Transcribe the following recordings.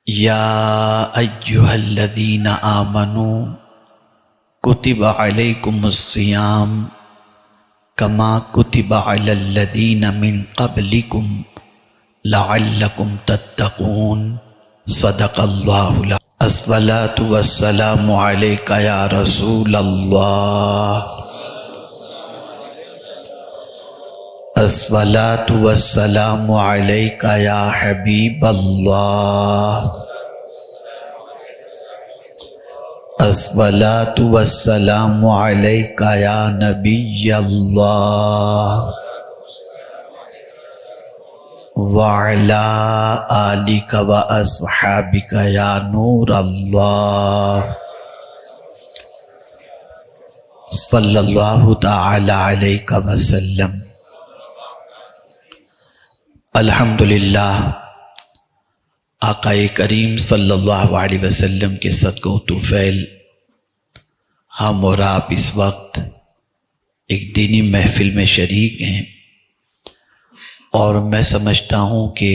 یا ایہا الذین آمنوا کتب علیکم الصیام کما کتب علی الذین من قبلکم لعلکم تتقون صدق اللہ العظیم۔ الصلاۃ والسلام علیک یا رسول اللہ، الصلاۃ والسلام علیک یا حبیب اللہ، الصلاۃ والسلام علیک یا نبی اللہ، وعلی آلک واصحابک یا نور اللہ، صلی اللہ تعالی علیہ وسلم۔ الحمدللہ، آقا کریم صلی اللہ علیہ وسلم کے صدقہ و طفیل ہم اور آپ اس وقت ایک دینی محفل میں شریک ہیں، اور میں سمجھتا ہوں کہ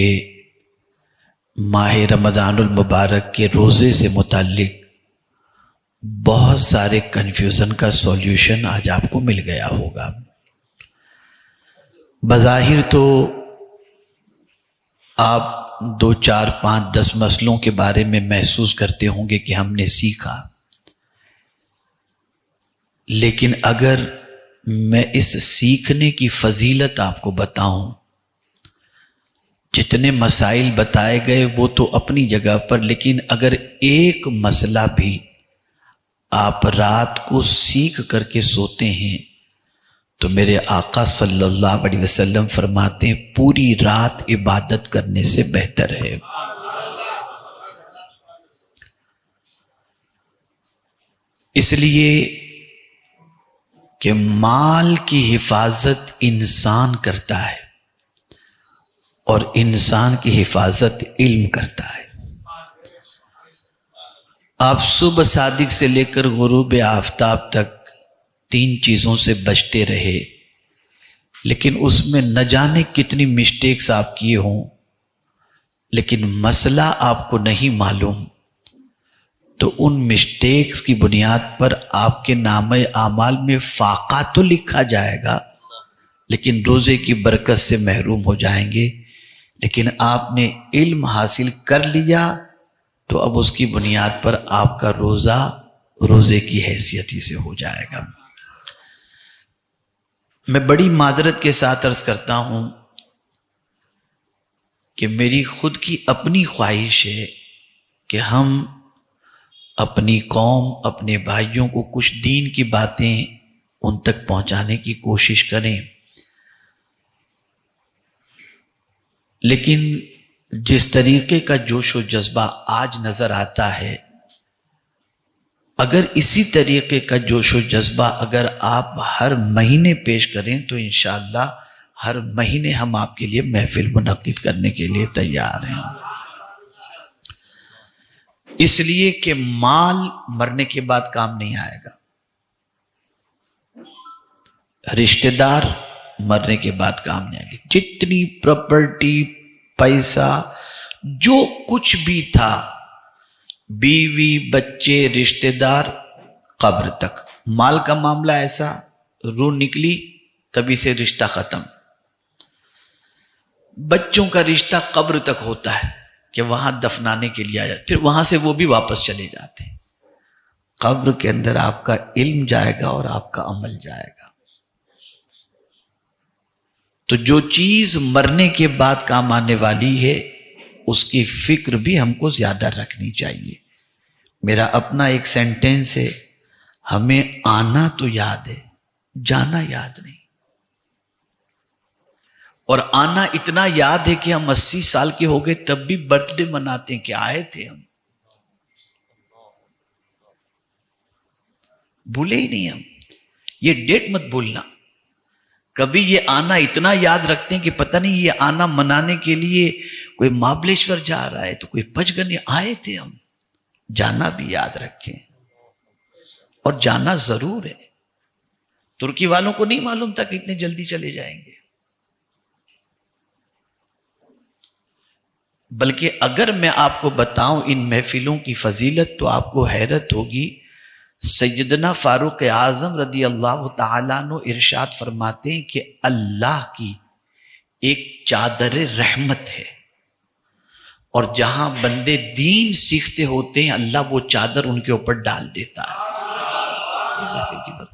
ماہ رمضان المبارک کے روزے سے متعلق بہت سارے کنفیوژن کا سولیوشن آج آپ کو مل گیا ہوگا۔ بظاہر تو آپ 2 4 5 10 مسئلوں کے بارے میں محسوس کرتے ہوں گے کہ ہم نے سیکھا، لیکن اگر میں اس سیکھنے کی فضیلت آپ کو بتاؤں، جتنے مسائل بتائے گئے وہ تو اپنی جگہ پر، لیکن اگر ایک مسئلہ بھی آپ رات کو سیکھ کر کے سوتے ہیں تو میرے آقا صلی اللہ علیہ وسلم فرماتے ہیں پوری رات عبادت کرنے سے بہتر ہے۔ اس لیے کہ مال کی حفاظت انسان کرتا ہے اور انسان کی حفاظت علم کرتا ہے۔ آپ صبح صادق سے لے کر غروب آفتاب تک 3 چیزوں سے بچتے رہے، لیکن اس میں نہ جانے کتنی مسٹیکس آپ کیے ہوں، لیکن مسئلہ آپ کو نہیں معلوم، تو ان مسٹیکس کی بنیاد پر آپ کے نامہ اعمال میں فاقہ تو لکھا جائے گا، لیکن روزے کی برکت سے محروم ہو جائیں گے۔ لیکن آپ نے علم حاصل کر لیا تو اب اس کی بنیاد پر آپ کا روزہ روزے کی حیثیت ہی سے ہو جائے گا۔ میں بڑی معذرت کے ساتھ عرض کرتا ہوں کہ میری خود کی اپنی خواہش ہے کہ ہم اپنی قوم، اپنے بھائیوں کو کچھ دین کی باتیں ان تک پہنچانے کی کوشش کریں، لیکن جس طریقے کا جوش و جذبہ آج نظر آتا ہے، اگر اسی طریقے کا جوش و جذبہ اگر آپ ہر مہینے پیش کریں تو انشاءاللہ ہر مہینے ہم آپ کے لیے محفل منعقد کرنے کے لیے تیار ہیں۔ اس لیے کہ مال مرنے کے بعد کام نہیں آئے گا، رشتہ دار مرنے کے بعد کام نہیں آئے گا، جتنی پراپرٹی، پیسہ، جو کچھ بھی تھا، بیوی، بچے، رشتہ دار، قبر تک۔ مال کا معاملہ ایسا، روح نکلی تبھی سے رشتہ ختم۔ بچوں کا رشتہ قبر تک ہوتا ہے کہ وہاں دفنانے کے لیے آیا، پھر وہاں سے وہ بھی واپس چلے جاتے ہیں۔ قبر کے اندر آپ کا علم جائے گا اور آپ کا عمل جائے گا۔ تو جو چیز مرنے کے بعد کام آنے والی ہے اس کی فکر بھی ہم کو زیادہ رکھنی چاہیے۔ میرا اپنا ایک سینٹینس ہے، ہمیں آنا تو یاد ہے، جانا یاد نہیں۔ اور آنا اتنا یاد ہے کہ ہم 80 سال کے ہو گئے تب بھی برتھ ڈے مناتے ہیں کہ آئے تھے ہم، بھولے ہی نہیں ہم۔ یہ ڈیٹ مت بھولنا، کبھی یہ آنا اتنا یاد رکھتے ہیں کہ پتہ نہیں یہ آنا منانے کے لیے کوئی مہابلیشور جا رہا ہے تو کوئی پچگنی، آئے تھے ہم۔ جانا بھی یاد رکھیں، اور جانا ضرور ہے۔ ترکی والوں کو نہیں معلوم تھا کہ اتنے جلدی چلے جائیں گے۔ بلکہ اگر میں آپ کو بتاؤں ان محفلوں کی فضیلت تو آپ کو حیرت ہوگی. سیدنا فاروق اعظم رضی اللہ تعالیٰ عنہ ارشاد فرماتے ہیں کہ اللہ کی ایک چادر رحمت ہے، اور جہاں بندے دین سیکھتے ہوتے ہیں اللہ وہ چادر ان کے اوپر ڈال دیتا ہے. یہ محفل کی برکت.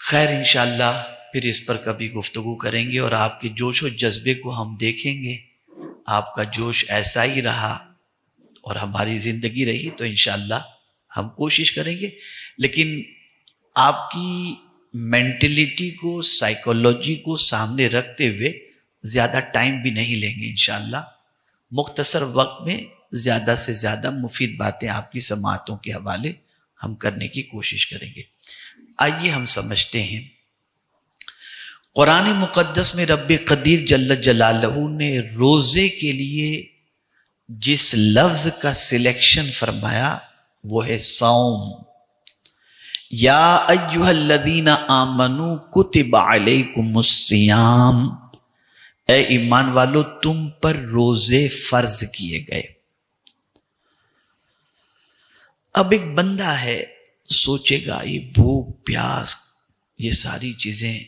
خیر انشاءاللہ پھر اس پر کبھی گفتگو کریں گے، اور آپ کے جوش و جذبے کو ہم دیکھیں گے. آپ کا جوش ایسا ہی رہا اور ہماری زندگی رہی تو انشاءاللہ ہم کوشش کریں گے، لیکن آپ کی مینٹلٹی کو، سائیکولوجی کو سامنے رکھتے ہوئے زیادہ ٹائم بھی نہیں لیں گے. انشاءاللہ مختصر وقت میں زیادہ سے زیادہ مفید باتیں آپ کی سماعتوں کے حوالے ہم کرنے کی کوشش کریں گے. آئیے ہم سمجھتے ہیں قرآن مقدس میں رب قدیر جل جلالہ نے روزے کے لیے جس لفظ کا سلیکشن فرمایا وہ ہے صوم. یا ایھا الذین آمنوا کتب علیکم الصیام، اے ایمان والو تم پر روزے فرض کیے گئے. اب ایک بندہ ہے سوچے گا یہ بھوک پیاس یہ ساری چیزیں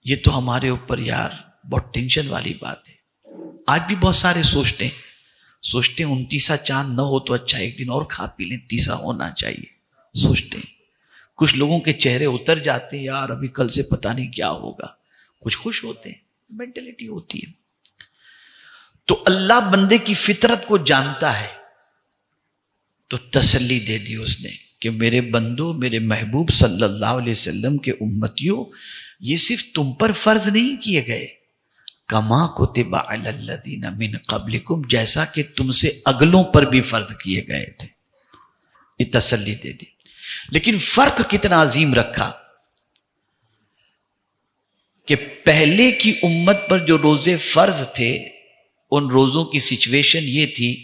یہ تو ہمارے اوپر یار بہت ٹینشن والی بات ہے. آج بھی بہت سارے سوچتے ہیں 29واں چاند نہ ہو تو اچھا ایک دن اور کھا پی لیں، 30واں ہونا چاہیے. سوچتے ہیں کچھ لوگوں کے چہرے اتر جاتے ہیں یار ابھی کل سے پتہ نہیں کیا ہوگا. کچھ خوش ہوتے ہیں، مینٹلٹی ہوتی ہے. تو اللہ بندے کی فطرت کو جانتا ہے تو تسلی دے دی اس نے کہ میرے بندو، میرے محبوب صلی اللہ علیہ وسلم کے امتیوں، یہ صرف تم پر فرض نہیں کیے گئے، کما کتب علی الذین من قبلکم، جیسا کہ تم سے اگلوں پر بھی فرض کیے گئے تھے. یہ تسلی دے دی. لیکن فرق کتنا عظیم رکھا کہ پہلے کی امت پر جو روزے فرض تھے ان روزوں کی سچویشن یہ تھی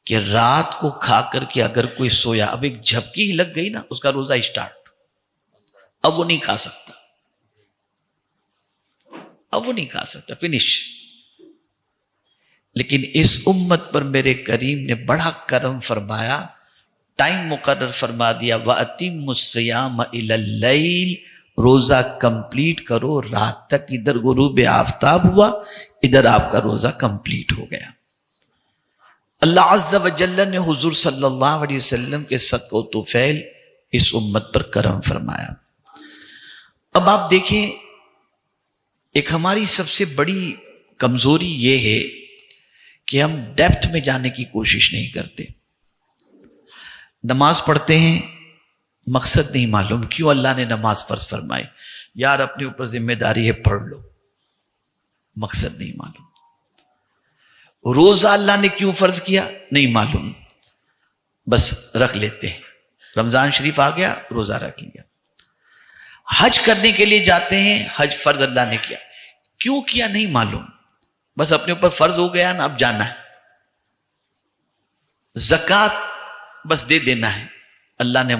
کہ رات کو کھا کر کے اگر کوئی سویا، اب ایک جھپکی ہی لگ گئی نا اس کا روزہ اسٹارٹ، اب وہ نہیں کھا سکتا، اب وہ نہیں کھا سکتا، فنش. لیکن اس امت پر میرے کریم نے بڑا کرم فرمایا، ٹائم مقرر فرما دیا. وَأَتِمُّ الصِّيَامَ إِلَى اللَّيْلِ، روزہ کمپلیٹ کرو رات تک. ادھر غروب آفتاب ہوا، ادھر آپ کا روزہ کمپلیٹ ہو گیا. اللہ عز و جل نے حضور صلی اللہ علیہ وسلم کے صدقہ و طفیل اس امت پر کرم فرمایا. اب آپ دیکھیں ایک ہماری سب سے بڑی کمزوری یہ ہے کہ ہم ڈیپتھ میں جانے کی کوشش نہیں کرتے. نماز پڑھتے ہیں، مقصد نہیں معلوم کیوں اللہ نے نماز فرض فرمائی. یار اپنے اوپر ذمہ داری ہے پڑھ لو، مقصد نہیں معلوم. روزہ اللہ نے کیوں فرض کیا نہیں معلوم، بس رکھ لیتے ہیں. رمضان شریف آ گیا روزہ رکھ لیا. حج کرنے کے لیے جاتے ہیں، حج فرض اللہ نے کیا، کیوں کیا نہیں معلوم، بس اپنے اوپر فرض ہو گیا نا اب جانا ہے. زکوٰۃ بس دے دینا ہے، اللہ نے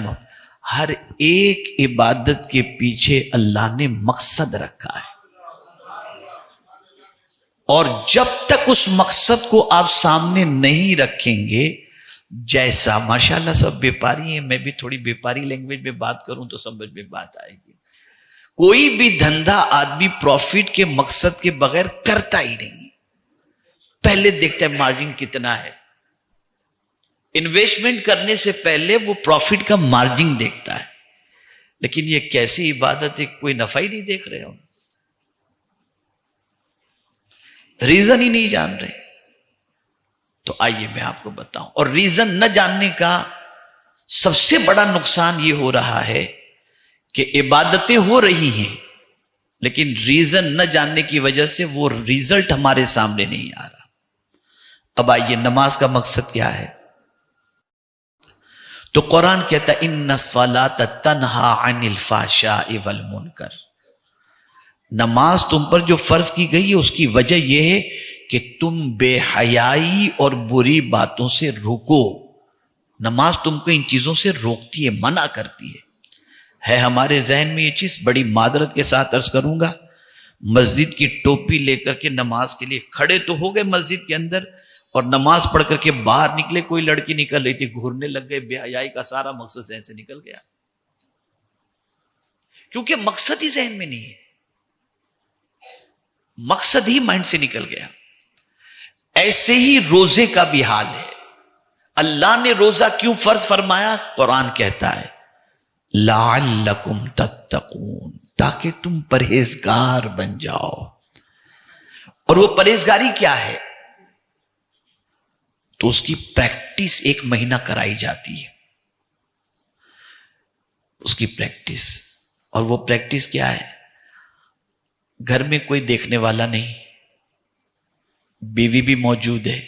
ہر ایک عبادت کے پیچھے اللہ نے مقصد رکھا ہے، اور جب تک اس مقصد کو آپ سامنے نہیں رکھیں گے، جیسا ماشاءاللہ سب بیپاری ہیں، میں بھی تھوڑی بیپاری لینگویج میں بات کروں تو سمجھ میں بات آئے گی. کوئی بھی دھندا آدمی پروفٹ کے مقصد کے بغیر کرتا ہی نہیں. پہلے دیکھتا ہے مارجن کتنا ہے، انویسٹمنٹ کرنے سے پہلے وہ پروفٹ کا مارجن دیکھتا ہے. لیکن یہ کیسی عبادت ہے، کوئی نفع ہی نہیں دیکھ رہے ہو، ریزن ہی نہیں جان رہے. تو آئیے میں آپ کو بتاؤں. اور ریزن نہ جاننے کا سب سے بڑا نقصان یہ ہو رہا ہے کہ عبادتیں ہو رہی ہیں لیکن ریزن نہ جاننے کی وجہ سے وہ ریزلٹ ہمارے سامنے نہیں آ رہا. اب آئیے نماز کا مقصد کیا ہے. تو قرآن کہتا ہے ان الصلاۃ تنہا عن الفحشاء والمنکر، نماز تم پر جو فرض کی گئی ہے اس کی وجہ یہ ہے کہ تم بے حیائی اور بری باتوں سے روکو. نماز تم کو ان چیزوں سے روکتی ہے، منع کرتی ہے. ہمارے ذہن میں یہ چیز، بڑی معذرت کے ساتھ عرض کروں گا، مسجد کی ٹوپی لے کر کے نماز کے لیے کھڑے تو ہو گئے مسجد کے اندر، اور نماز پڑھ کر کے باہر نکلے، کوئی لڑکی نکل رہی تھی، گھورنے لگ گئے، بے حیائی کا سارا مقصد ذہن سے نکل گیا، کیونکہ مقصد ہی ذہن میں نہیں ہے، مقصد ہی مائنڈ سے نکل گیا۔ ایسے ہی روزے کا بھی حال ہے۔ اللہ نے روزہ کیوں فرض فرمایا؟ قرآن کہتا ہے لعلکم تتقون، تاکہ تم پرہیزگار بن جاؤ۔ اور وہ پرہیزگاری کیا ہے؟ تو اس کی پریکٹس 1 مہینہ کرائی جاتی ہے، اس کی پریکٹس۔ اور وہ پریکٹس کیا ہے؟ گھر میں کوئی دیکھنے والا نہیں، بیوی بھی موجود ہے،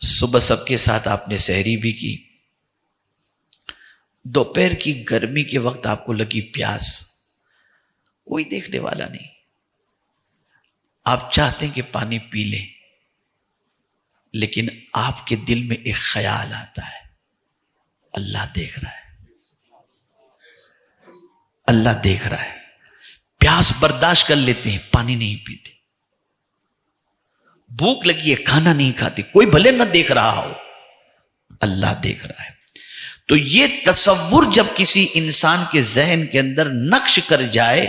صبح سب کے ساتھ آپ نے سحری بھی کی، دوپہر کی گرمی کے وقت آپ کو لگی پیاس، کوئی دیکھنے والا نہیں، آپ چاہتے ہیں کہ پانی پی لیں، لیکن آپ کے دل میں ایک خیال آتا ہے اللہ دیکھ رہا ہے، اللہ دیکھ رہا ہے، پیاس برداشت کر لیتے ہیں، پانی نہیں پیتے، بھوک لگی ہے کھانا نہیں کھاتے، کوئی بھلے نہ دیکھ رہا ہو، اللہ دیکھ رہا ہے۔ تو یہ تصور جب کسی انسان کے ذہن کے اندر نقش کر جائے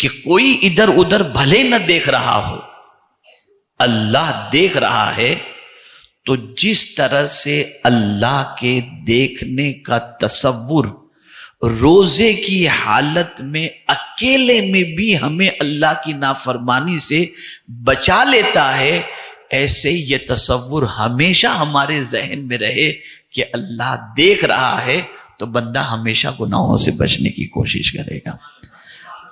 کہ کوئی ادھر ادھر بھلے نہ دیکھ رہا ہو، اللہ دیکھ رہا ہے، تو جس طرح سے اللہ کے دیکھنے کا تصور روزے کی حالت میں اکیلے میں بھی ہمیں اللہ کی نافرمانی سے بچا لیتا ہے، ایسے ہی یہ تصور ہمیشہ ہمارے ذہن میں رہے کہ اللہ دیکھ رہا ہے، تو بندہ ہمیشہ گناہوں سے بچنے کی کوشش کرے گا۔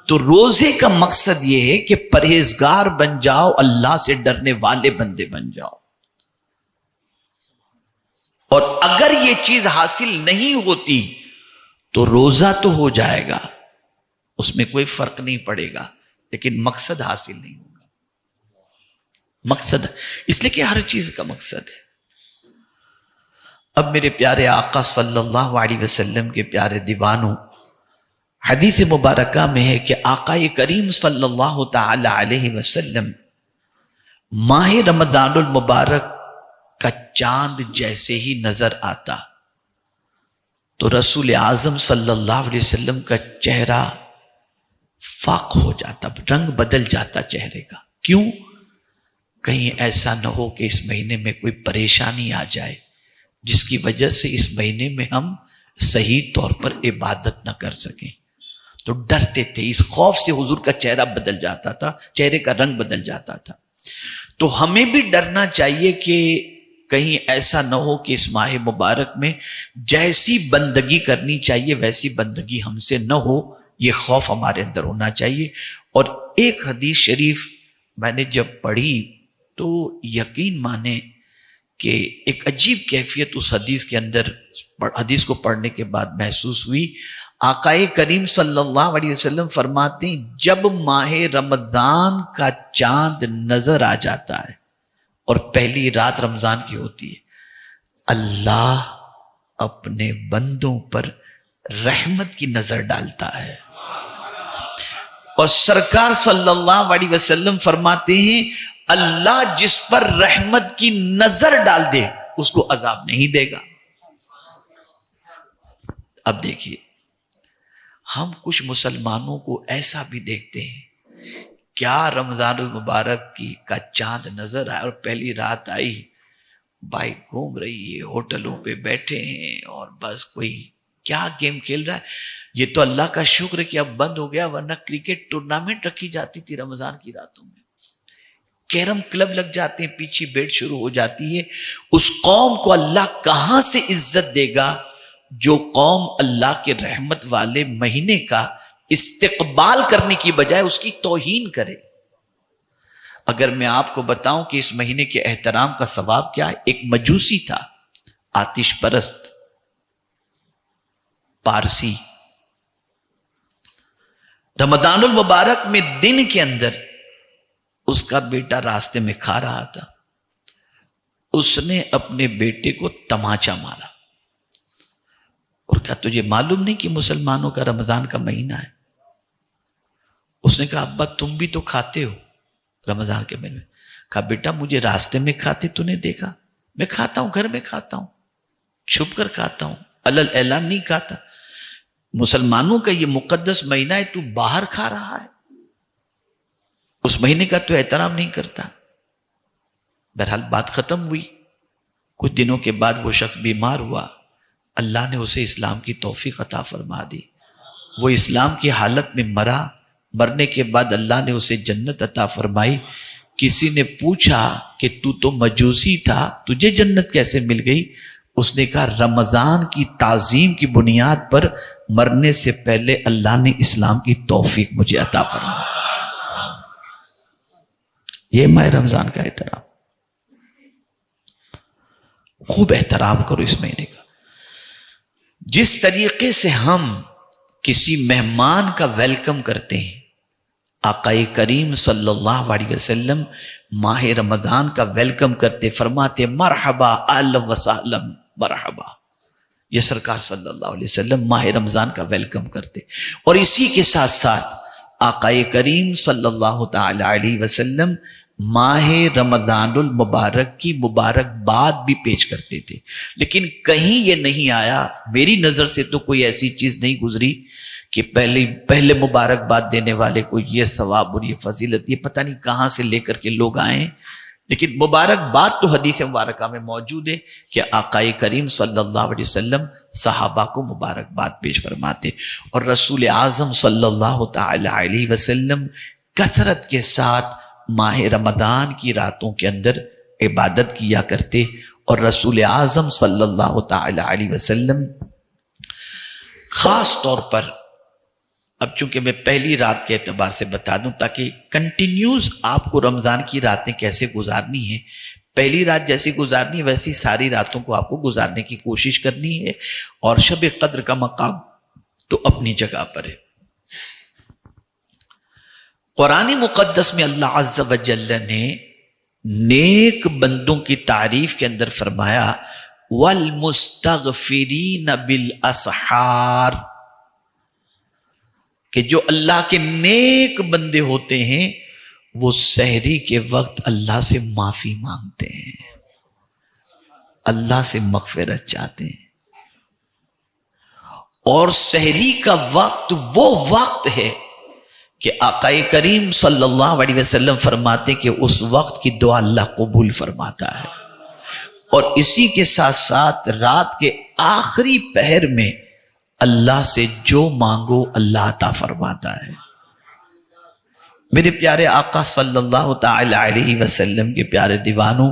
تو روزے کا مقصد یہ ہے کہ پرہیزگار بن جاؤ، اللہ سے ڈرنے والے بندے بن جاؤ۔ اور اگر یہ چیز حاصل نہیں ہوتی تو روزہ تو ہو جائے گا، اس میں کوئی فرق نہیں پڑے گا، لیکن مقصد حاصل نہیں ہوگا۔ مقصد اس لیے کہ ہر چیز کا مقصد ہے۔ اب میرے پیارے آقا صلی اللہ علیہ وسلم کے پیارے دیوانوں، حدیث مبارکہ میں ہے کہ آقا کریم صلی اللہ تعالی علیہ وسلم ماہ رمضان المبارک کا چاند جیسے ہی نظر آتا تو رسول اعظم صلی اللہ علیہ وسلم کا چہرہ فاق ہو جاتا، رنگ بدل جاتا چہرے کا۔ کیوں؟ کہیں ایسا نہ ہو کہ اس مہینے میں کوئی پریشانی آ جائے جس کی وجہ سے اس مہینے میں ہم صحیح طور پر عبادت نہ کر سکیں، تو ڈرتے تھے، اس خوف سے حضور کا چہرہ بدل جاتا تھا، چہرے کا رنگ بدل جاتا تھا۔ تو ہمیں بھی ڈرنا چاہیے کہ کہیں ایسا نہ ہو کہ اس ماہ مبارک میں جیسی بندگی کرنی چاہیے ویسی بندگی ہم سے نہ ہو، یہ خوف ہمارے اندر ہونا چاہیے۔ اور ایک حدیث شریف میں نے جب پڑھی تو یقین مانے کہ ایک عجیب کیفیت اس حدیث کے اندر، حدیث کو پڑھنے کے بعد محسوس ہوئی۔ آقا کریم صلی اللہ علیہ وسلم فرماتے ہیں جب ماہ رمضان کا چاند نظر آ جاتا ہے اور پہلی رات رمضان کی ہوتی ہے، اللہ اپنے بندوں پر رحمت کی نظر ڈالتا ہے، اور سرکار صلی اللہ علیہ وسلم فرماتے ہیں اللہ جس پر رحمت کی نظر ڈال دے اس کو عذاب نہیں دے گا۔ اب دیکھیے، ہم کچھ مسلمانوں کو ایسا بھی دیکھتے ہیں، کیا رمضان المبارک کا چاند نظر آئے اور پہلی رات آئی، بائک گھوم رہی ہے، ہوٹلوں پہ بیٹھے ہیں اور بس کوئی کیا گیم کھیل رہا ہے۔ یہ تو اللہ کا شکر ہے کہ اب بند ہو گیا، ورنہ کرکٹ ٹورنامنٹ رکھی جاتی تھی رمضان کی راتوں میں، کیرم کلب لگ جاتے ہیں، پیچھے بیٹ شروع ہو جاتی ہے۔ اس قوم کو اللہ کہاں سے عزت دے گا جو قوم اللہ کے رحمت والے مہینے کا استقبال کرنے کی بجائے اس کی توہین کرے۔ اگر میں آپ کو بتاؤں کہ اس مہینے کے احترام کا ثواب کیا ہے، ایک مجوسی تھا، آتش پرست پارسی، رمضان المبارک میں دن کے اندر اس کا بیٹا راستے میں کھا رہا تھا، اس نے اپنے بیٹے کو تماچا مارا اور کہا تجھے معلوم نہیں کہ مسلمانوں کا رمضان کا مہینہ ہے؟ اس نے کہا ابا تم بھی تو کھاتے ہو رمضان کے مہینے میں. کہا بیٹا مجھے راستے میں کھاتے تو نے دیکھا، میں کھاتا ہوں، گھر میں کھاتا ہوں، چھپ کر کھاتا ہوں، علل اعلان نہیں کھاتا. مسلمانوں کا یہ مقدس مہینہ ہے، تو باہر کھا رہا ہے، اس مہینے کا تو احترام نہیں کرتا. بہرحال بات ختم ہوئی. کچھ دنوں کے بعد وہ شخص بیمار ہوا، اللہ نے اسے اسلام کی توفیق عطا فرما دی. وہ اسلام کی حالت میں مرا. مرنے کے بعد اللہ نے اسے جنت عطا فرمائی. کسی نے پوچھا کہ تو مجوسی تھا، تجھے جنت کیسے مل گئی؟ اس نے کہا رمضان کی تعظیم کی بنیاد پر مرنے سے پہلے اللہ نے اسلام کی توفیق مجھے عطا فرمائی. یہ ماہ رمضان کا احترام. خوب احترام کرو اس مہینے کا. جس طریقے سے ہم کسی مہمان کا ویلکم کرتے ہیں، آقا کریم صلی اللہ علیہ وسلم ماہ رمضان کا ویلکم کرتے، فرماتے مرحبا اہلا وسہلا مرحبا. یہ سرکار صلی اللہ علیہ وسلم ماہ رمضان کا ویلکم کرتے. اور اسی کے ساتھ ساتھ آقا کریم صلی اللہ تعالی علیہ وسلم ماہ رمضان المبارک کی مبارکباد بھی پیش کرتے تھے. لیکن کہیں یہ نہیں آیا، میری نظر سے تو کوئی ایسی چیز نہیں گزری کہ پہلے مبارکباد دینے والے کو یہ ثواب اور یہ فضیلت، یہ پتہ نہیں کہاں سے لے کر کے لوگ آئے. لیکن مبارکباد تو حدیث مبارکہ میں موجود ہے کہ آقا کریم صلی اللہ علیہ وسلم صحابہ کو مبارکباد پیش فرماتے. اور رسول اعظم صلی اللہ تعالی علیہ وسلم کثرت کے ساتھ ماہ رمضان کی راتوں کے اندر عبادت کیا کرتے. اور رسول اعظم صلی اللہ تعالی علیہ وسلم خاص طور پر، اب چونکہ میں پہلی رات کے اعتبار سے بتا دوں تاکہ کنٹینیوز آپ کو رمضان کی راتیں کیسے گزارنی ہیں، پہلی رات جیسی گزارنی ہے ویسی ساری راتوں کو آپ کو گزارنے کی کوشش کرنی ہے. اور شب قدر کا مقام تو اپنی جگہ پر ہے. قرآن مقدس میں اللہ عز و جل نے نیک بندوں کی تعریف کے اندر فرمایا وَالْمُسْتَغْفِرِينَ بِالْأَسْحَارِ، کہ جو اللہ کے نیک بندے ہوتے ہیں وہ سحری کے وقت اللہ سے معافی مانگتے ہیں، اللہ سے مغفرت چاہتے ہیں. اور سحری کا وقت وہ وقت ہے کہ آقا کریم صلی اللہ علیہ وسلم فرماتے کہ اس وقت کی دعا اللہ قبول فرماتا ہے. اور اسی کے ساتھ ساتھ رات کے آخری پہر میں اللہ سے جو مانگو اللہ عطا فرماتا ہے. میرے پیارے آقا صلی اللہ تعالی علیہ وسلم کے پیارے دیوانوں،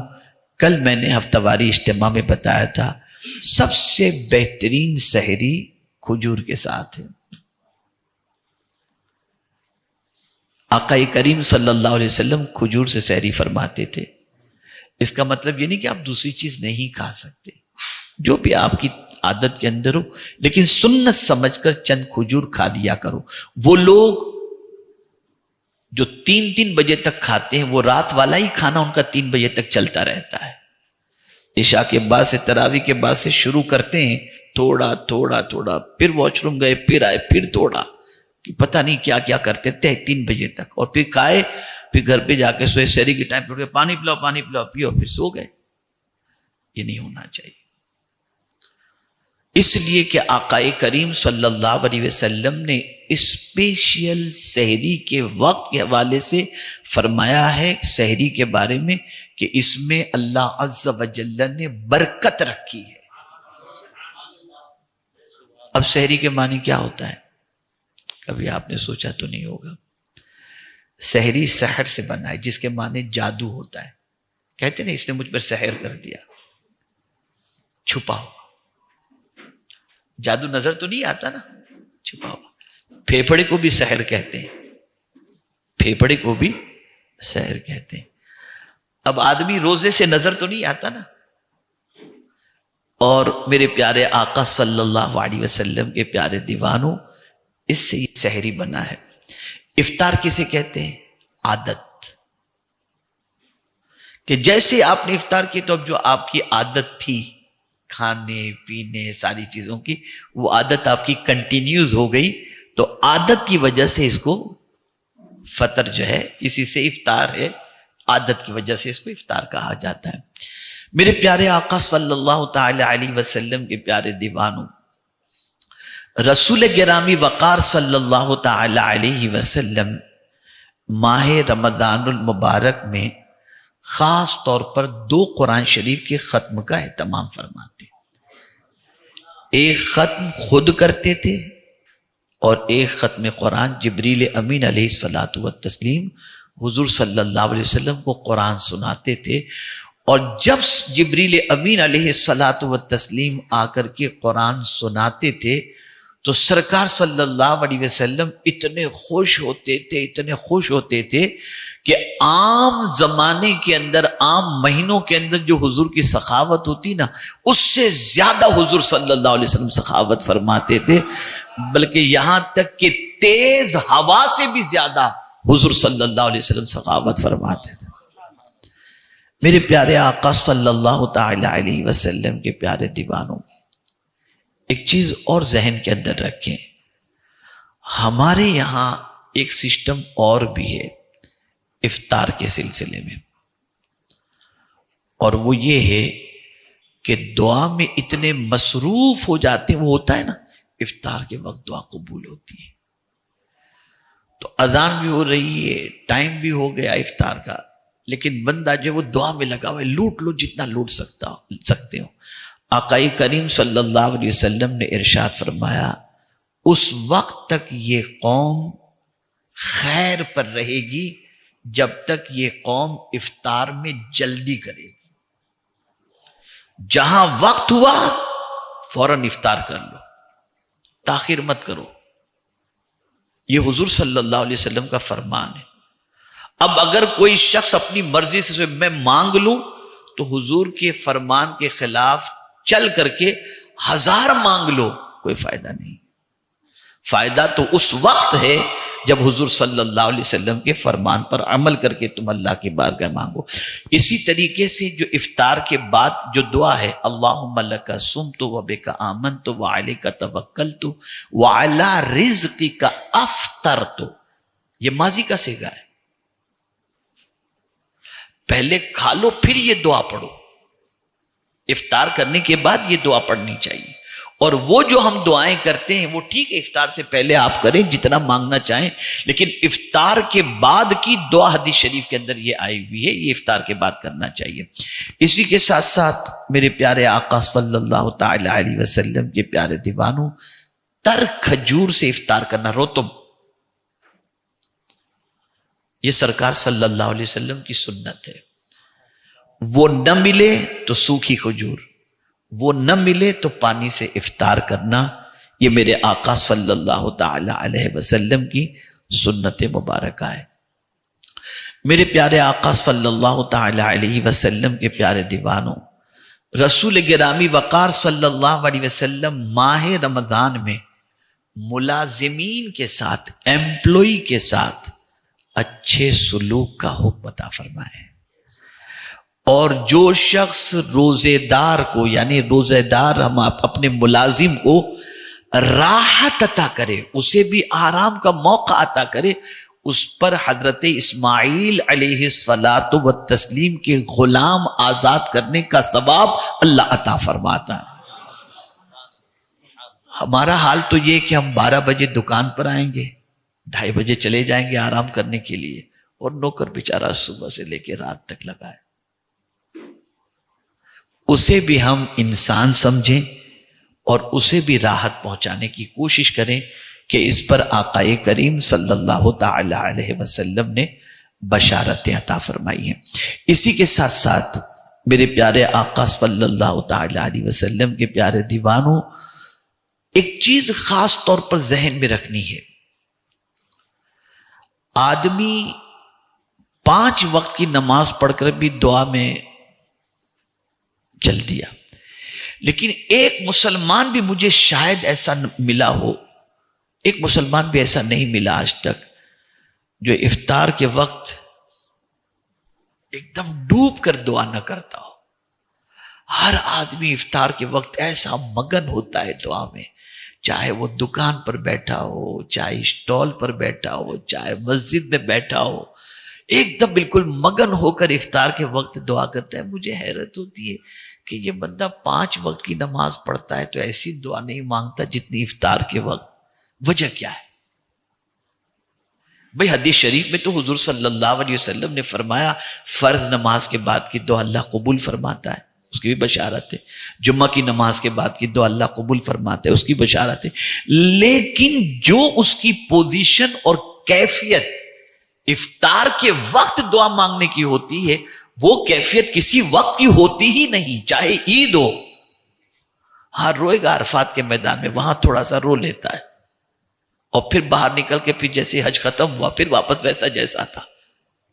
کل میں نے ہفتہ واری اجتماع میں بتایا تھا سب سے بہترین سحری کھجور کے ساتھ ہے. آقا کریم صلی اللہ علیہ وسلم کھجور سے سحری فرماتے تھے. اس کا مطلب یہ نہیں کہ آپ دوسری چیز نہیں کھا سکتے، جو بھی آپ کی عادت کے اندر ہو، لیکن سنت سمجھ کر چند کھجور کھا لیا کرو. وہ لوگ جو 3 بجے تک کھاتے ہیں وہ رات والا ہی کھانا ان کا 3 بجے تک چلتا رہتا ہے. عشاء کے بعد سے، تراویح کے بعد سے شروع کرتے ہیں تھوڑا تھوڑا تھوڑا، پھر واش روم گئے، پھر آئے، پھر تھوڑا، کہ پتہ نہیں کیا کیا کرتے تھے 3 بجے تک. اور پھر کھائے، پھر گھر پہ جا کے سوئے، سحری کے ٹائم پہ پانی پلاؤ، پانی پلاؤ، پیو، پھر سو گئے. یہ نہیں ہونا چاہیے. اس لیے کہ آقا کریم صلی اللہ علیہ وسلم نے اسپیشل سحری کے وقت کے حوالے سے فرمایا ہے سحری کے بارے میں کہ اس میں اللہ عز و جل نے برکت رکھی ہے. اب سحری کے معنی کیا ہوتا ہے؟ کبھی آپ نے سوچا تو نہیں ہوگا. سحری سحر سے بنا ہے، جس کے معنی جادو ہوتا ہے. کہتے ہیں اس نے مجھ پر سحر کر دیا، چھپا ہوا. جادو نظر تو نہیں آتا نا، چھپا ہوا. پھیپھڑے کو بھی سحر کہتے ہیں، پھیپھڑے کو بھی سحر کہتے ہیں. اب آدمی روزے سے نظر تو نہیں آتا نا. اور میرے پیارے آقا صلی اللہ علیہ وسلم کے پیارے دیوانوں، اس سے یہ سحری بنا ہے. افطار کسے کہتے ہیں؟ عادت. کہ جیسے آپ نے افطار کی تو اب جو آپ کی عادت تھی کھانے پینے ساری چیزوں کی، وہ عادت آپ کی کنٹینیوز ہو گئی، تو عادت کی وجہ سے اس کو فطر جو ہے اسی سے افطار ہے، عادت کی وجہ سے اس کو افطار کہا جاتا ہے۔ میرے پیارے آقا صلی اللہ تعالی علیہ وسلم کے پیارے دیوانوں، رسول گرامی وقار صلی اللہ تعالی علیہ وسلم ماہ رمضان المبارک میں خاص طور پر 2 قرآن شریف کے ختم کا اہتمام فرماتے، ایک ختم خود کرتے تھے اور ایک ختم قرآن جبریل امین علیہ الصلوۃ والتسلیم حضور صلی اللہ علیہ وسلم کو قرآن سناتے تھے، اور جب جبریل امین علیہ الصلوۃ والتسلیم آ کر کے قرآن سناتے تھے تو سرکار صلی اللہ علیہ وسلم اتنے خوش ہوتے تھے کہ عام زمانے کے اندر، عام مہینوں کے اندر جو حضور کی سخاوت ہوتی نا، اس سے زیادہ حضور صلی اللہ علیہ وسلم سخاوت فرماتے تھے، بلکہ یہاں تک کہ تیز ہوا سے بھی زیادہ حضور صلی اللہ علیہ وسلم سخاوت فرماتے تھے۔ میرے پیارے آقا صلی اللہ تعالی علیہ وسلم کے پیارے دیوانوں، ایک چیز اور ذہن کے اندر رکھیں، ہمارے یہاں ایک سسٹم اور بھی ہے افطار کے سلسلے میں، اور وہ یہ ہے کہ دعا میں اتنے مصروف ہو جاتے ہیں، وہ ہوتا ہے نا افطار کے وقت دعا قبول ہوتی ہے، تو اذان بھی ہو رہی ہے، ٹائم بھی ہو گیا افطار کا، لیکن بندہ جو وہ دعا میں لگا ہوا ہے، لوٹ لو جتنا لوٹ سکتے ہو۔ آقا کریم صلی اللہ علیہ وسلم نے ارشاد فرمایا، اس وقت تک یہ قوم خیر پر رہے گی جب تک یہ قوم افطار میں جلدی کرے گی، جہاں وقت ہوا فوراً افطار کر لو، تاخیر مت کرو، یہ حضور صلی اللہ علیہ وسلم کا فرمان ہے۔ اب اگر کوئی شخص اپنی مرضی سے میں مانگ لوں تو حضور کے فرمان کے خلاف چل کر کے 1000 مانگ لو، کوئی فائدہ نہیں، فائدہ تو اس وقت ہے جب حضور صلی اللہ علیہ وسلم کے فرمان پر عمل کر کے تم اللہ کی بارگاہ مانگو۔ اسی طریقے سے جو افطار کے بعد جو دعا ہے، اللہم لک صمت وبک آمنت وعلیک توکلت وعلی رزقک افطرت، یہ ماضی کا صیغہ ہے، پہلے کھا لو پھر یہ دعا پڑھو، افطار کرنے کے بعد یہ دعا پڑھنی چاہیے۔ اور وہ جو ہم دعائیں کرتے ہیں وہ ٹھیک ہے افطار سے پہلے آپ کریں جتنا مانگنا چاہیں، لیکن افطار کے بعد کی دعا حدیث شریف کے اندر یہ آئی ہوئی ہے، یہ افطار کے بعد کرنا چاہیے۔ اسی کے ساتھ ساتھ میرے پیارے آقا صلی اللہ تعالی علیہ وسلم کے پیارے دیوانوں، تر کھجور سے افطار کرنا، رطب، یہ سرکار صلی اللہ علیہ وسلم کی سنت ہے۔ وہ نہ ملے تو سوکھی کھجور، وہ نہ ملے تو پانی سے افطار کرنا، یہ میرے آقا صلی اللہ تعالی علیہ وسلم کی سنت مبارکہ ہے۔ میرے پیارے آقا صلی اللہ تعالی علیہ وسلم کے پیارے دیوانوں، رسول گرامی وقار صلی اللہ علیہ وسلم ماہ رمضان میں ملازمین کے ساتھ، ایمپلائی کے ساتھ اچھے سلوک کا حکم عطا فرمائے، اور جو شخص روزے دار کو، یعنی روزے دار ہم اپنے ملازم کو راحت عطا کرے، اسے بھی آرام کا موقع عطا کرے، اس پر حضرت اسماعیل علیہ الصلاۃ والتسلیم کے غلام آزاد کرنے کا ثواب اللہ عطا فرماتا ہے۔ ہمارا حال تو یہ کہ ہم 12 بجے دکان پر آئیں گے، 2:30 بجے چلے جائیں گے آرام کرنے کے لیے، اور نوکر بیچارہ صبح سے لے کے رات تک لگا ہے۔ اسے بھی ہم انسان سمجھیں اور اسے بھی راحت پہنچانے کی کوشش کریں کہ اس پر آقا کریم صلی اللہ تعالی علیہ وسلم نے بشارت عطا فرمائی ہیں۔ اسی کے ساتھ ساتھ میرے پیارے آقا صلی اللہ تعالی علیہ وسلم کے پیارے دیوانوں، ایک چیز خاص طور پر ذہن میں رکھنی ہے، آدمی 5 وقت کی نماز پڑھ کر بھی دعا میں چل دیا، لیکن ایک مسلمان بھی مجھے شاید ایسا ملا ہو، ایک مسلمان بھی ایسا نہیں ملا آج تک جو افطار کے وقت ایک دم ڈوب کر دعا نہ کرتا ہو۔ ہر آدمی افطار کے وقت ایسا مگن ہوتا ہے دعا میں، چاہے وہ دکان پر بیٹھا ہو، چاہے اسٹال پر بیٹھا ہو، چاہے مسجد میں بیٹھا ہو، ایک دم بالکل مگن ہو کر افطار کے وقت دعا کرتا ہے. مجھے حیرت ہوتی ہے کہ یہ بندہ 5 وقت کی نماز پڑھتا ہے تو ایسی دعا نہیں مانگتا جتنی افطار کے وقت. وجہ کیا ہے بھئی؟ حدیث شریف میں تو حضور صلی اللہ علیہ وسلم نے فرمایا فرض نماز کے بعد کی دعا اللہ قبول فرماتا ہے، اس کی بھی بشارت ہے. جمعہ کی نماز کے بعد کی دعا اللہ قبول فرماتا ہے، اس کی بشارت ہے. لیکن جو اس کی پوزیشن اور کیفیت افطار کے وقت دعا مانگنے کی ہوتی ہے، وہ کیفیت کسی وقت کی ہوتی ہی نہیں. چاہے عید ہو، ہاں روئے گا عرفات کے میدان میں، وہاں تھوڑا سا رو لیتا ہے، اور پھر باہر نکل کے پھر جیسے حج ختم ہوا پھر واپس ویسا جیسا تھا.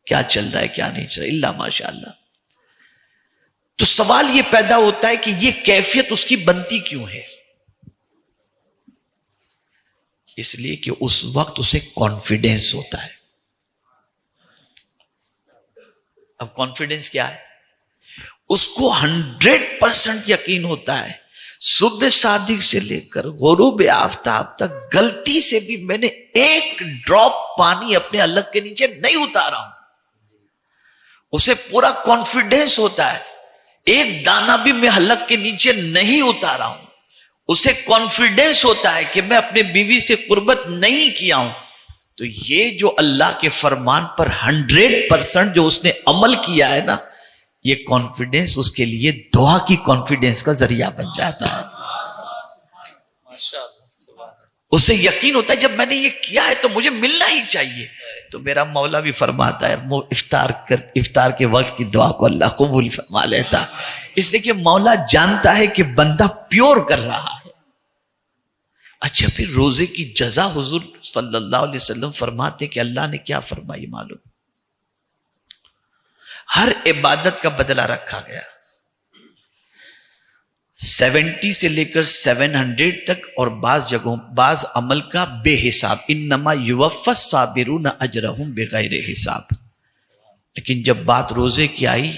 کیا چل رہا ہے کیا نہیں چل رہا، اللہ ماشاء اللہ. تو سوال یہ پیدا ہوتا ہے کہ یہ کیفیت اس کی بنتی کیوں ہے؟ اس لیے کہ اس وقت اسے کانفیڈنس ہوتا ہے. اب کانفیڈنس کیا ہے؟ اس کو 100% یقین ہوتا ہے صبح صادق سے لے کر غروب آفتاب تک غلطی سے بھی میں نے ایک ڈراپ پانی اپنے حلق کے نیچے نہیں اتارا ہوں. اسے پورا کانفیڈنس ہوتا ہے ایک دانہ بھی میں حلق کے نیچے نہیں اتارا ہوں. اسے کانفیڈنس ہوتا ہے کہ میں اپنے بیوی سے قربت نہیں کیا ہوں. تو یہ جو اللہ کے فرمان پر 100% جو اس نے عمل کیا ہے نا، یہ کانفیڈنس اس کے لیے دعا کی کانفیڈنس کا ذریعہ بن جاتا ہے. اسے یقین ہوتا ہے جب میں نے یہ کیا ہے تو مجھے ملنا ہی چاہیے. تو میرا مولا بھی فرماتا ہے افطار کے وقت کی دعا کو اللہ قبول فرما لیتا ہے، اس لیے کہ مولا جانتا ہے کہ بندہ پیور کر رہا ہے. اچھا پھر روزے کی جزا حضور صلی اللہ علیہ وسلم فرماتے کہ اللہ نے کیا فرمائی معلوم؟ ہر عبادت کا بدلہ رکھا گیا، 70 سے لے کر 700 تک، اور بعض جگہوں بعض عمل کا بے حساب. انما یوفی الصابرون اجرہم بغیر حساب. لیکن جب بات روزے کی آئی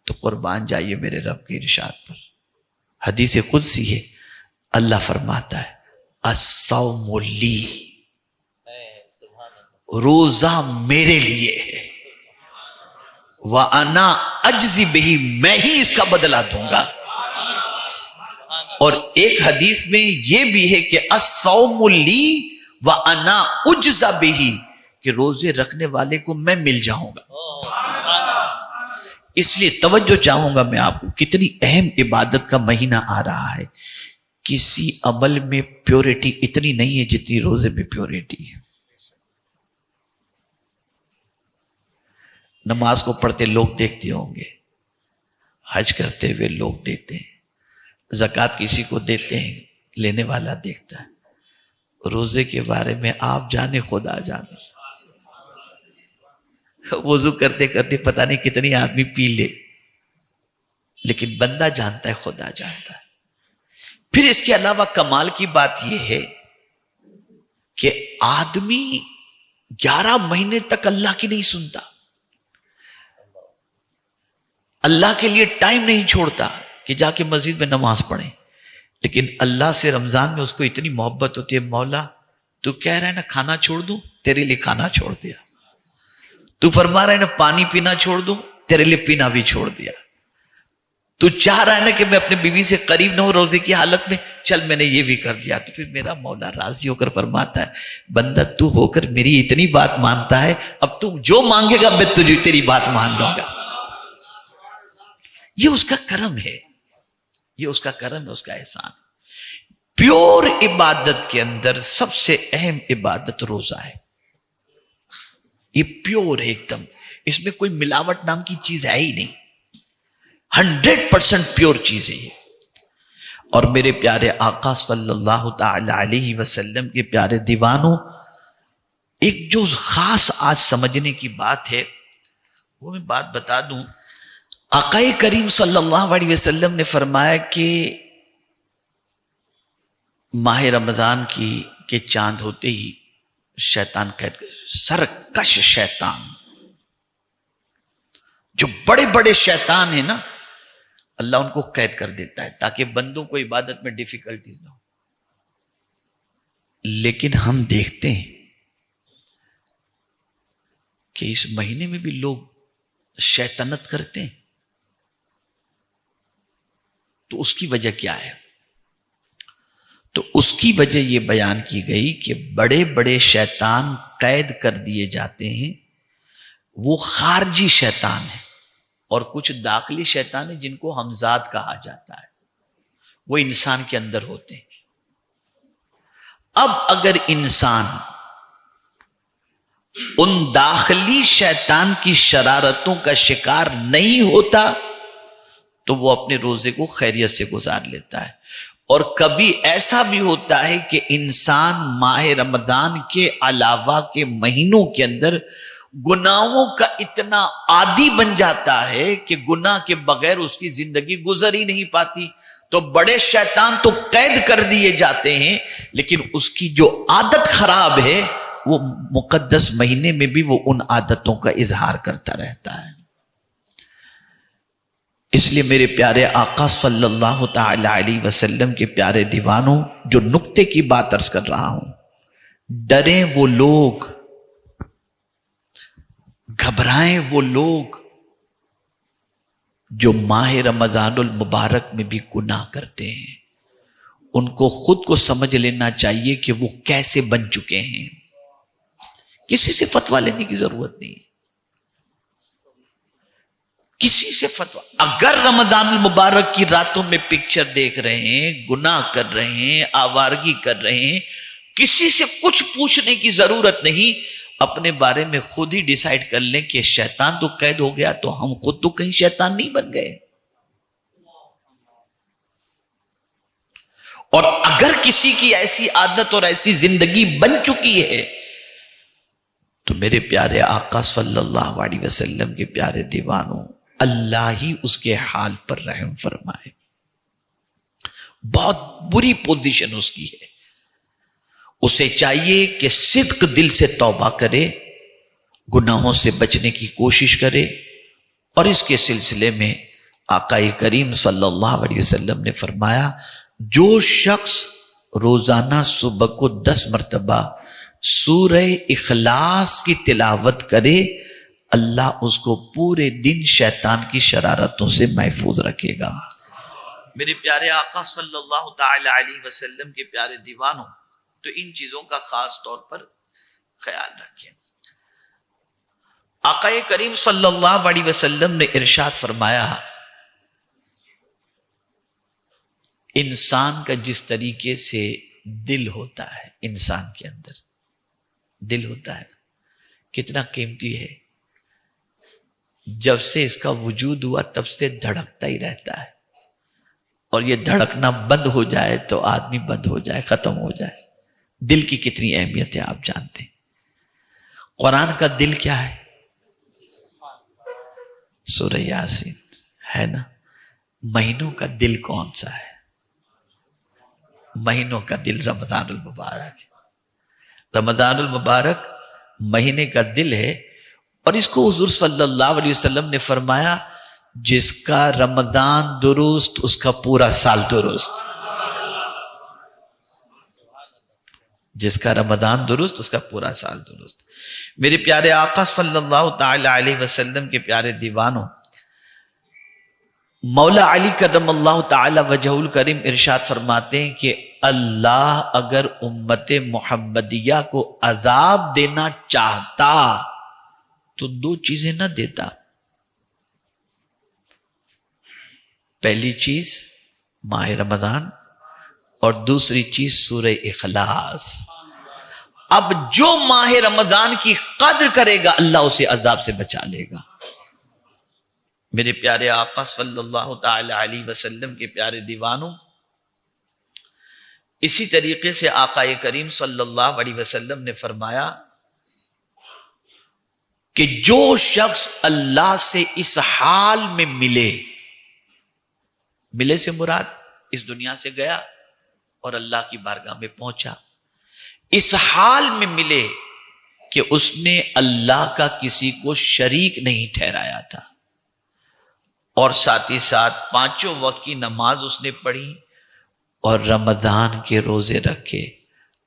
تو قربان جائیے میرے رب کے ارشاد پر. حدیث قدسی ہے، اللہ فرماتا ہے الصوم لی، روزہ میرے لیے ہے، وَأَنَا أَجْزِي بِهِ، میں ہی اس کا بدلہ دوں گا. اور ایک حدیث میں یہ بھی ہے کہ الصوم لی وَأَنَا أُجْزَ بِهِ، کہ روزے رکھنے والے کو میں مل جاؤں گا. اس لیے توجہ چاہوں گا میں آپ کو، کتنی اہم عبادت کا مہینہ آ رہا ہے. کسی عمل میں پیورٹی اتنی نہیں ہے جتنی روزے میں پیورٹی ہے. نماز کو پڑھتے لوگ دیکھتے ہوں گے، حج کرتے ہوئے لوگ دیتے ہیں، زکوٰۃ کسی کو دیتے ہیں لینے والا دیکھتا ہے. روزے کے بارے میں آپ جانے خدا جانے. وضو کرتے کرتے پتہ نہیں کتنی آدمی پی لے، لیکن بندہ جانتا ہے خدا جانتا ہے. پھر اس کے علاوہ کمال کی بات یہ ہے کہ آدمی 11 مہینے تک اللہ کی نہیں سنتا، اللہ کے لیے ٹائم نہیں چھوڑتا کہ جا کے مسجد میں نماز پڑھیں. لیکن اللہ سے رمضان میں اس کو اتنی محبت ہوتی ہے، مولا تو کہہ رہا ہے نا کھانا چھوڑ دوں، تیرے لیے کھانا چھوڑ دیا. تو فرما رہا ہے نا پانی پینا چھوڑ دوں، تیرے لیے پینا بھی چھوڑ دیا. تو چاہ رہا ہے نا کہ میں اپنے بیوی سے قریب نہ ہو روزے کی حالت میں، چل میں نے یہ بھی کر دیا. تو پھر میرا مولا راضی ہو کر فرماتا ہے بندہ تو ہو کر میری اتنی بات مانتا ہے، اب تو جو مانگے گا میں تجھے تیری بات مان لوں گا. یہ اس کا کرم ہے، یہ اس کا کرم ہے، اس کا احسان. پیور عبادت کے اندر سب سے اہم عبادت روزہ ہے. یہ پیور ہے ایک دم، اس میں کوئی ملاوٹ نام کی چیز ہے ہی نہیں، 100% پیور چیز ہے یہ. اور میرے پیارے آقا صلی اللہ تعالی علیہ وسلم کے پیارے دیوانوں، ایک جو خاص آج سمجھنے کی بات ہے وہ میں بات بتا دوں. آقا کریم صلی اللہ علیہ وسلم نے فرمایا کہ ماہ رمضان کے چاند ہوتے ہی شیطان قید کر، سرکش شیطان، جو بڑے بڑے شیطان ہیں نا، اللہ ان کو قید کر دیتا ہے تاکہ بندوں کو عبادت میں ڈیفیکلٹیز نہ ہو. لیکن ہم دیکھتے ہیں کہ اس مہینے میں بھی لوگ شیطنت کرتے ہیں. تو اس کی وجہ کیا ہے؟ تو اس کی وجہ یہ بیان کی گئی کہ بڑے بڑے شیطان قید کر دیے جاتے ہیں، وہ خارجی شیطان ہیں، اور کچھ داخلی شیطان ہیں جن کو ہمزاد کہا جاتا ہے، وہ انسان کے اندر ہوتے ہیں. اب اگر انسان ان داخلی شیطان کی شرارتوں کا شکار نہیں ہوتا تو وہ اپنے روزے کو خیریت سے گزار لیتا ہے. اور کبھی ایسا بھی ہوتا ہے کہ انسان ماہ رمضان کے علاوہ کے مہینوں کے اندر گناہوں کا اتنا عادی بن جاتا ہے کہ گناہ کے بغیر اس کی زندگی گزر ہی نہیں پاتی. تو بڑے شیطان تو قید کر دیے جاتے ہیں، لیکن اس کی جو عادت خراب ہے وہ مقدس مہینے میں بھی وہ ان عادتوں کا اظہار کرتا رہتا ہے. اس لیے میرے پیارے آقا صلی اللہ تعالی علیہ وسلم کے پیارے دیوانوں، جو نقطے کی بات عرض کر رہا ہوں، ڈریں وہ لوگ، گھبرائیں وہ لوگ جو ماہ رمضان المبارک میں بھی گناہ کرتے ہیں. ان کو خود کو سمجھ لینا چاہیے کہ وہ کیسے بن چکے ہیں. کسی سے فتویٰ لینے کی ضرورت نہیں، کسی سے فتویٰ. اگر رمضان المبارک کی راتوں میں پکچر دیکھ رہے ہیں، گناہ کر رہے ہیں، آوارگی کر رہے ہیں، کسی سے کچھ پوچھنے کی ضرورت نہیں. اپنے بارے میں خود ہی ڈیسائیڈ کر لیں کہ شیطان تو قید ہو گیا، تو ہم خود تو کہیں شیطان نہیں بن گئے. اور اگر کسی کی ایسی عادت اور ایسی زندگی بن چکی ہے تو میرے پیارے آقا صلی اللہ علیہ وسلم کے پیارے دیوانوں، اللہ ہی اس کے حال پر رحم فرمائے. بہت بری پوزیشن اس کی ہے. اسے چاہیے کہ صدق دل سے توبہ کرے، گناہوں سے بچنے کی کوشش کرے. اور اس کے سلسلے میں آقا کریم صلی اللہ علیہ وسلم نے فرمایا، جو شخص روزانہ صبح کو 10 مرتبہ سورہ اخلاص کی تلاوت کرے، اللہ اس کو پورے دن شیطان کی شرارتوں سے محفوظ رکھے گا. میرے پیارے آقا صلی اللہ تعالی علیہ وسلم کے پیارے دیوانوں، تو ان چیزوں کا خاص طور پر خیال رکھیں. آقا کریم صلی اللہ علیہ وسلم نے ارشاد فرمایا، انسان کا جس طریقے سے دل ہوتا ہے، انسان کے اندر دل ہوتا ہے، کتنا قیمتی ہے. جب سے اس کا وجود ہوا تب سے دھڑکتا ہی رہتا ہے، اور یہ دھڑکنا بند ہو جائے تو آدمی بند ہو جائے، ختم ہو جائے. دل کی کتنی اہمیت ہے آپ جانتے ہیں. قرآن کا دل کیا ہے؟ سورہ یاسین ہے نا. مہینوں کا دل کون سا ہے؟ مہینوں کا دل رمضان المبارک ہے. رمضان المبارک مہینے کا دل ہے. اور اس کو حضور صلی اللہ علیہ وسلم نے فرمایا، جس کا رمضان درست اس کا پورا سال درست. جس کا رمضان درست اس کا پورا سال درست. میرے پیارے آقا صلی اللہ تعالی علیہ وسلم کے پیارے دیوانوں، مولا علی کرم اللہ تعالی وجہ الکریم ارشاد فرماتے ہیں کہ اللہ اگر امت محمدیہ کو عذاب دینا چاہتا تو 2 چیزیں نہ دیتا. پہلی چیز ماہ رمضان، اور دوسری چیز سورہ اخلاص. اب جو ماہ رمضان کی قدر کرے گا اللہ اسے عذاب سے بچا لے گا. میرے پیارے آقا صلی اللہ تعالی علیہ وسلم کے پیارے دیوانوں، اسی طریقے سے آقا کریم صلی اللہ علیہ وسلم نے فرمایا کہ جو شخص اللہ سے اس حال میں ملے سے مراد اس دنیا سے گیا اور اللہ کی بارگاہ میں پہنچا، اس حال میں ملے کہ اس نے اللہ کا کسی کو شریک نہیں ٹھہرایا تھا، اور ساتھ ہی ساتھ 5 وقت کی نماز اس نے پڑھی اور رمضان کے روزے رکھے،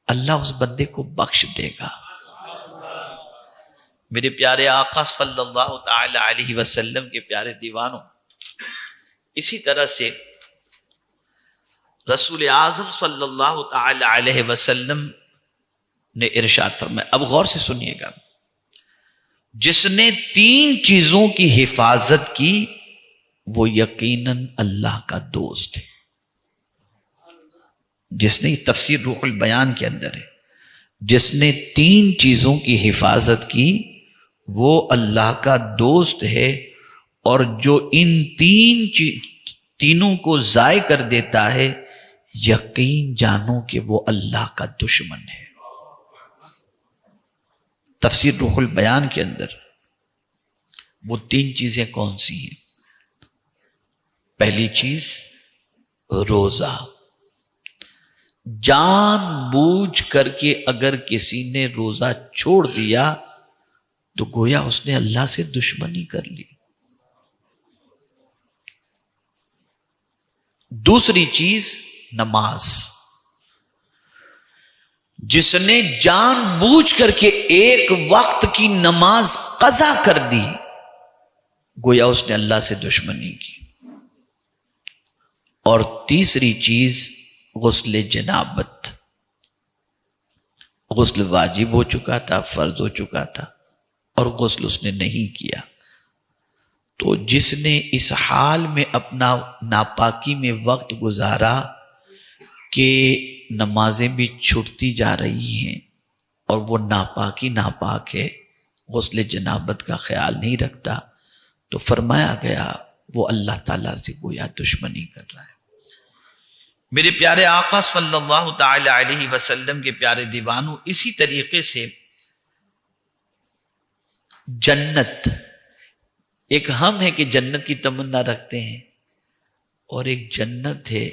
اللہ اس بندے کو بخش دے گا۔ میرے پیارے آقا صلی اللہ تعالی علیہ وسلم کے پیارے دیوانوں، اسی طرح سے رسول اعظم صلی اللہ تعالی علیہ وسلم نے ارشاد فرمایا، اب غور سے سنیے گا، جس نے 3 چیزوں کی حفاظت کی وہ یقیناً اللہ کا دوست ہے۔ جس نے، تفسیر روح البیان کے اندر ہے، جس نے 3 چیزوں کی حفاظت کی وہ اللہ کا دوست ہے، اور جو ان تینوں کو ضائع کر دیتا ہے یقین جانو کہ وہ اللہ کا دشمن ہے۔ تفسیر روح البیان کے اندر وہ 3 چیزیں کون سی ہیں؟ پہلی چیز روزہ۔ جان بوجھ کر کے اگر کسی نے روزہ چھوڑ دیا تو گویا اس نے اللہ سے دشمنی کر لی۔ دوسری چیز نماز۔ جس نے جان بوجھ کر کے ایک وقت کی نماز قضا کر دی گویا اس نے اللہ سے دشمنی کی۔ اور تیسری چیز غسل جنابت۔ غسل واجب ہو چکا تھا، فرض ہو چکا تھا، اور غسل اس نے نہیں کیا، تو جس نے اس حال میں اپنا ناپاکی میں وقت گزارا کہ نمازیں بھی چھوٹتی جا رہی ہیں اور وہ ناپاکی ناپاک ہے، غسل جنابت کا خیال نہیں رکھتا، تو فرمایا گیا وہ اللہ تعالیٰ سے گویا دشمنی کر رہا ہے۔ میرے پیارے آقا صلی اللہ تعالی علیہ وسلم کے پیارے دیوانوں، اسی طریقے سے جنت، ایک ہم ہے کہ جنت کی تمنا رکھتے ہیں، اور ایک جنت ہے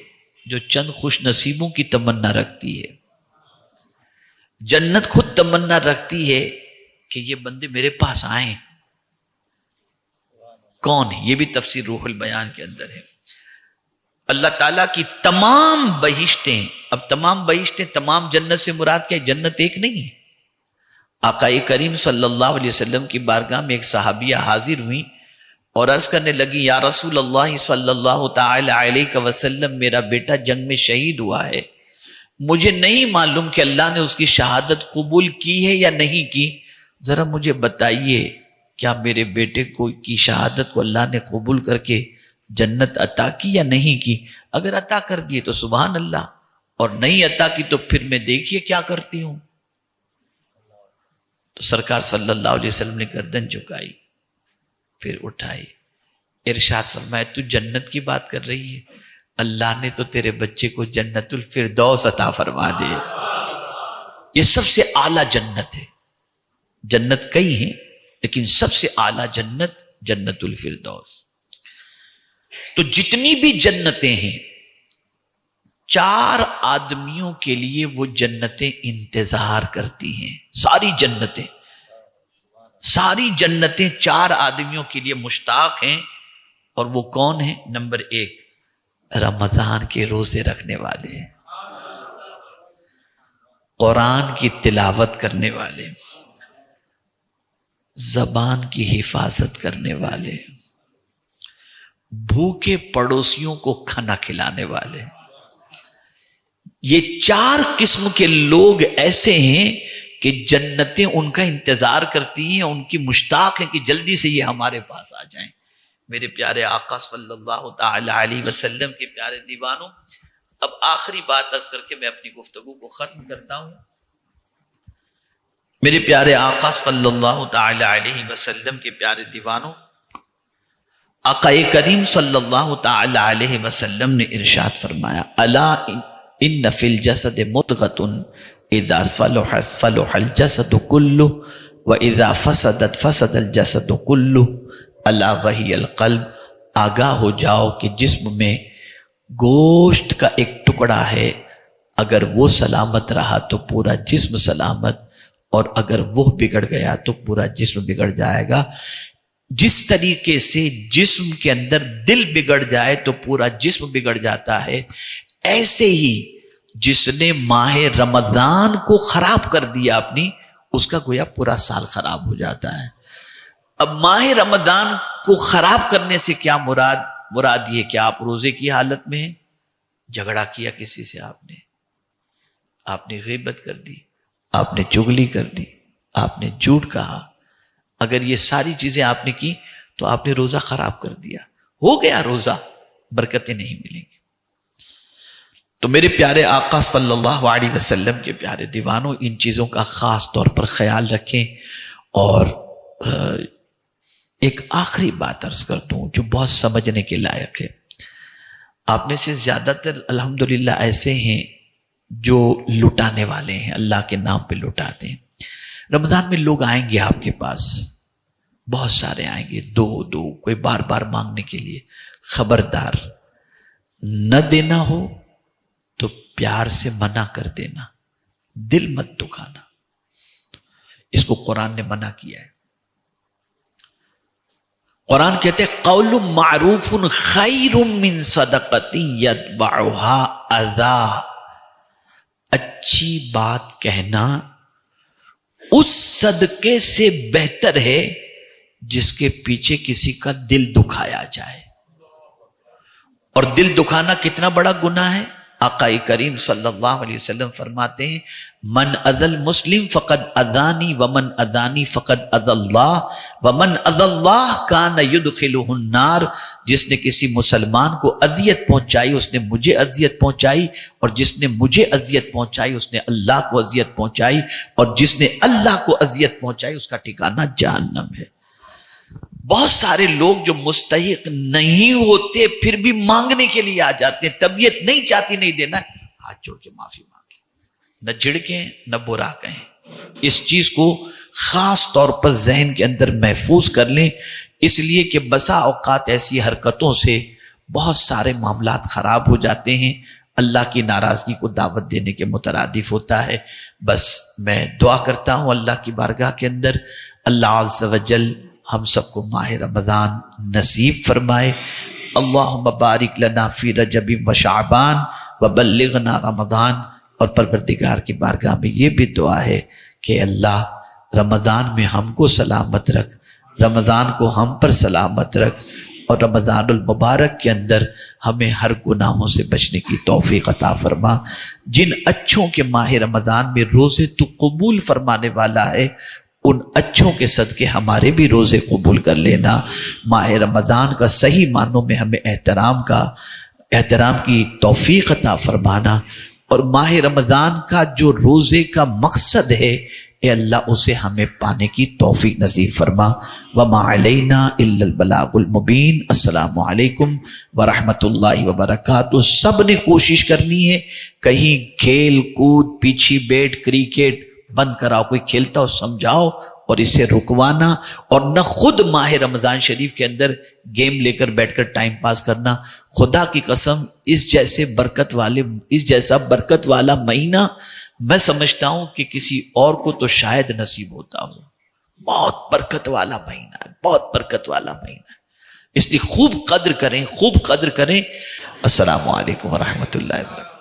جو چند خوش نصیبوں کی تمنا رکھتی ہے۔ جنت خود تمنا رکھتی ہے کہ یہ بندے میرے پاس آئیں۔ کون ہے؟ یہ بھی تفسیر روح البیان کے اندر ہے۔ اللہ تعالیٰ کی تمام بہشتیں، اب تمام بہشتیں، تمام جنت سے مراد کیا؟ جنت ایک نہیں ہے۔ آقا کریم صلی اللہ علیہ وسلم کی بارگاہ میں ایک صحابیہ حاضر ہوئی اور عرض کرنے لگی، یا رسول اللہ صلی اللہ تعالی علیہ وسلم، میرا بیٹا جنگ میں شہید ہوا ہے، مجھے نہیں معلوم کہ اللہ نے اس کی شہادت قبول کی ہے یا نہیں کی، ذرا مجھے بتائیے کیا میرے بیٹے کی شہادت کو اللہ نے قبول کر کے جنت عطا کی یا نہیں کی؟ اگر عطا کر دیے تو سبحان اللہ، اور نہیں عطا کی تو پھر میں دیکھیے کیا کرتی ہوں۔ تو سرکار صلی اللہ علیہ وسلم نے گردن جھکائی، پھر اٹھائی، ارشاد فرمایا، تو جنت کی بات کر رہی ہے، اللہ نے تو تیرے بچے کو جنت الفردوس عطا فرما دے۔ یہ سب سے اعلیٰ جنت ہے۔ جنت کئی ہیں لیکن سب سے اعلیٰ جنت جنت الفردوس۔ تو جتنی بھی جنتیں ہیں، 4 آدمیوں کے لیے وہ جنتیں انتظار کرتی ہیں۔ ساری جنتیں 4 آدمیوں کے لیے مشتاق ہیں، اور وہ کون ہیں؟ نمبر 1، رمضان کے روزے رکھنے والے، قرآن کی تلاوت کرنے والے، زبان کی حفاظت کرنے والے، بھوکے پڑوسیوں کو کھانا کھلانے والے۔ یہ 4 قسم کے لوگ ایسے ہیں کہ جنتیں ان کا انتظار کرتی ہیں، ان کی مشتاق ہیں کہ جلدی سے یہ ہمارے پاس آ جائیں۔ میرے پیارے آقا صلی اللہ تعالی علیہ وسلم کے پیارے دیوانوں، اب آخری بات عرض کر کے میں اپنی گفتگو کو ختم کرتا ہوں۔ میرے پیارے آقا صلی اللہ تعالی علیہ وسلم کے پیارے دیوانوں، آقا کریم صلی اللہ تعالی علیہ وسلم نے ارشاد فرمایا، الا ان فی الجسد مضغۃ اذا صلحت صلح الجسد کلہ واذا فسدت فسد الجسد کلہ الا وہی القلب۔ آگاہ ہو جاؤ کہ جسم میں گوشت کا ایک ٹکڑا ہے، اگر وہ سلامت رہا تو پورا جسم سلامت، اور اگر وہ بگڑ گیا تو پورا جسم بگڑ جائے گا۔ جس طریقے سے جسم کے اندر دل بگڑ جائے تو پورا جسم بگڑ جاتا ہے، ایسے ہی جس نے ماہ رمضان کو خراب کر دیا اپنی، اس کا گویا پورا سال خراب ہو جاتا ہے۔ اب ماہ رمضان کو خراب کرنے سے کیا مراد یہ کہ آپ روزے کی حالت میں ہیں، جھگڑا کیا کسی سے، آپ نے غیبت کر دی، آپ نے چغلی کر دی، آپ نے جھوٹ کہا، اگر یہ ساری چیزیں آپ نے کی تو آپ نے روزہ خراب کر دیا، ہو گیا روزہ، برکتیں نہیں ملیں گی۔ تو میرے پیارے آقا صلی اللہ علیہ وسلم کے پیارے دیوانوں، ان چیزوں کا خاص طور پر خیال رکھیں۔ اور ایک آخری بات عرض کر دوں جو بہت سمجھنے کے لائق ہے۔ آپ میں سے زیادہ تر الحمدللہ ایسے ہیں جو لٹانے والے ہیں، اللہ کے نام پہ لٹاتے ہیں۔ رمضان میں لوگ آئیں گے آپ کے پاس، بہت سارے آئیں گے، دو کوئی بار بار مانگنے کے لیے۔ خبردار، نہ دینا ہو تو پیار سے منع کر دینا، دل مت دکھانا، اس کو قرآن نے منع کیا ہے۔ قرآن کہتے ہیں قول معروف خیر من صدقۃ یتبعها اذی، اچھی بات کہنا اس صدقے سے بہتر ہے جس کے پیچھے کسی کا دل دکھایا جائے۔ اور دل دکھانا کتنا بڑا گناہ ہے؟ آقا کریم صلی اللہ علیہ وسلم فرماتے ہیں من اذی المسلم فقد اذانی ومن اذانی فقد اذی اللہ ومن اذی اللہ کان یدخلہ النار، جس نے کسی مسلمان کو اذیت پہنچائی اس نے مجھے اذیت پہنچائی، اور جس نے مجھے اذیت پہنچائی اس نے اللہ کو اذیت پہنچائی، اور جس نے اللہ کو اذیت پہنچائی اس کا ٹھکانہ جہنم ہے۔ بہت سارے لوگ جو مستحق نہیں ہوتے پھر بھی مانگنے کے لیے آ جاتے ہیں، طبیعت نہیں چاہتی نہیں دینا، ہاتھ جوڑ کے معافی مانگیں، نہ جھڑکیں نہ برا کہیں۔ اس چیز کو خاص طور پر ذہن کے اندر محفوظ کر لیں، اس لیے کہ بسا اوقات ایسی حرکتوں سے بہت سارے معاملات خراب ہو جاتے ہیں، اللہ کی ناراضگی کو دعوت دینے کے مترادف ہوتا ہے۔ بس میں دعا کرتا ہوں اللہ کی بارگاہ کے اندر اللہ عز و جل ہم سب کو ماہ رمضان نصیب فرمائے۔ اللہم بارک لنا فی رجب و شعبان وبلغنا رمضان۔ اور پروردگار کی بارگاہ میں یہ بھی دعا ہے کہ اللہ رمضان میں ہم کو سلامت رکھ، رمضان کو ہم پر سلامت رکھ، اور رمضان المبارک کے اندر ہمیں ہر گناہوں سے بچنے کی توفیق عطا فرما۔ جن اچھوں کے ماہ رمضان میں روزے تو قبول فرمانے والا ہے، ان اچھوں کے صدقے ہمارے بھی روزے قبول کر لینا۔ ماہ رمضان کا صحیح معنوں میں ہمیں احترام کی توفیق عطا فرمانا، اور ماہ رمضان کا جو روزے کا مقصد ہے اے اللہ اسے ہمیں پانے کی توفیق نصیب فرما۔ وما علینا الا البلاغ المبین۔ السلام علیکم ورحمۃ اللہ وبرکاتہ۔ سب نے کوشش کرنی ہے، کہیں کھیل کود پیچھے بیٹھ کرکٹ بند کراؤ، کوئی کھیلتا ہو سمجھاؤ اور اسے رکوانا، اور نہ خود ماہ رمضان شریف کے اندر گیم لے کر بیٹھ کر ٹائم پاس کرنا۔ خدا کی قسم اس جیسا برکت والا مہینہ میں سمجھتا ہوں کہ کسی اور کو تو شاید نصیب ہوتا ہو۔ بہت برکت والا مہینہ ہے، بہت برکت والا مہینہ ہے، اس لیے خوب قدر کریں، خوب قدر کریں۔ السلام علیکم ورحمۃ اللہ وبرکاتہ۔